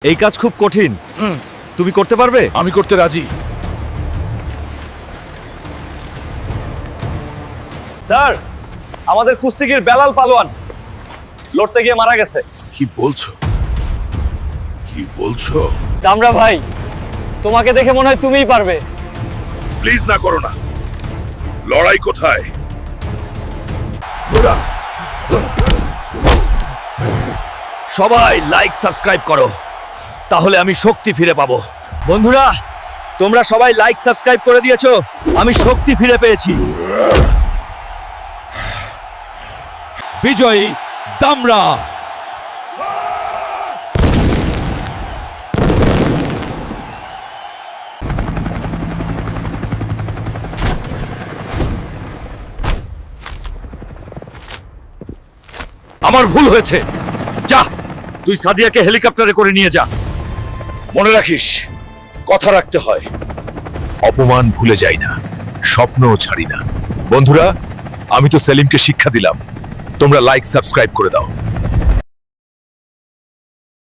এই কাজ খুব কঠিন। তুমি করতে পারবে? আমি করতে রাজি। স্যার, আমাদের কুস্তিগির বেলাল পালোয়ান লড়তে গিয়ে মারা গেছে। কি বলছো? কি বলছো? দামরা ভাই, তোমাকে দেখে মনে হয় তুমিই পারবে। প্লিজ না করো না। লড়াই কোথায়? সবাই লাইক সাবস্ক্রাইব করো, তাহলে আমি শক্তি ফিরে পাবো। বন্ধুরা, তোমরা সবাই লাইক সাবস্ক্রাইব করে দিয়েছো, আমি শক্তি ফিরে পেয়েছি। বিজয়ী দামরা। আমার ভুল হয়েছে। যা, তুই সাদিয়াকে হেলিকপ্টারে করে নিয়ে যা। মনে রাখিস, কথা রাখতে হয়। অপমান ভুলে যাই না, স্বপ্নও ছাড়ি না। বন্ধুরা, আমি তো সেলিমকে শিক্ষা দিলাম, তোমরা লাইক সাবস্ক্রাইব করে দাও।